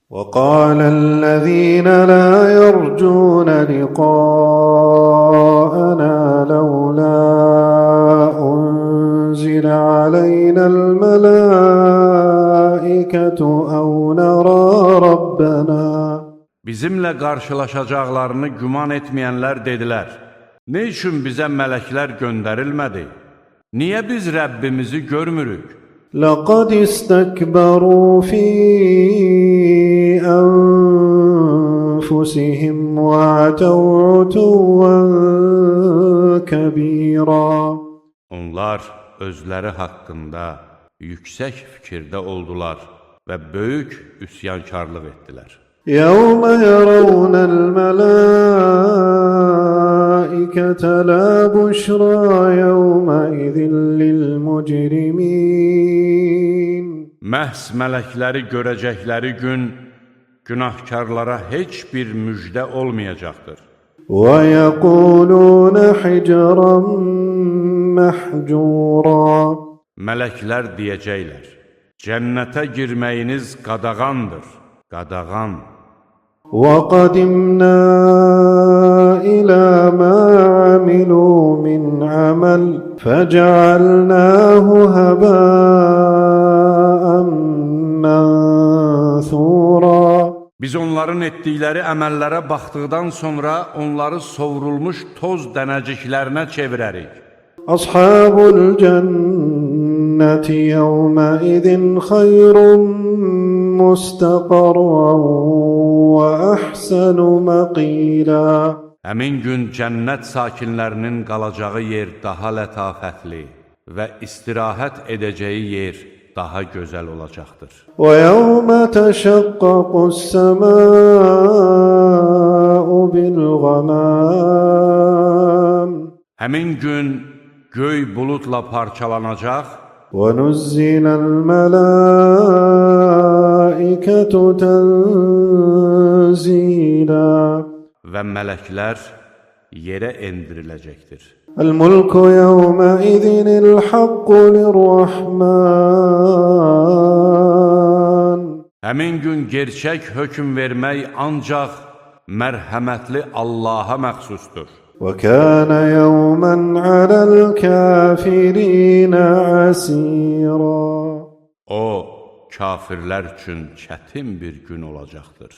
وقال الذين لا يرجون لقاءنا لولا أنزل علينا الملائكة أو نرى ربنا. Bizimlə qarşılaşacaqlarını güman etməyənlər dedilər: "Ne üçün bizə mələklər göndərilmədi? Niyə biz Rəbbimizi görmürük?" لقد استكبروا في أنفسهم وعتوا عتوا كبيرا. Onlar özləri haqqında yüksək fikirdə oldular və böyük üsyankarlıq etdilər. يوم يرون الملائكة لا بشرى يومئذ للمجرمين. Məhz mələkləri görəcəkləri gün günahkarlara heç bir müjdə olmayacaqdır. ويقولون حجرا محجورا. Mələklər deyəcəklər: Cənnətə girməyiniz qadağandır, qadağan. وقدمنا إلى ما عملوا من عمل فجعلناه هباء منثورا. Biz onların etdikləri əməllərə baxdıqdan sonra onları sovrulmuş toz dənəciklərinə çevirərik. Ashabul cenneti yevmeidin hayrun mustaqarran ve ahsanu maqila. Həmin gün cənnət sakinlərinin qalacağı yer daha lətafətli və istirahət edəcəyi yer daha gözəl olacaqdır. وَيَوْمَ تَشَقَّقُ السَّمَاءُ بِالْغَمَامِ. Həmin gün göy buludla parçalanacaq وَنُزِّلَ الْمَلَائِكَةُ تَنزِيلًا. və mələklər yerə endiriləcəkdir. الْمُلْكُ يَوْمَئِذٍ الْحَقُّ لِلرَّحْمَنِ. Həmin gün gerçək hökm vermək ancaq mərhəmətli Allaha məxsusdur. وَكَانَ يَوْمًا عَلَى الْكَافِرِينَ عَسِيرًا. O, kafirlər üçün çətin bir gün olacaqdır.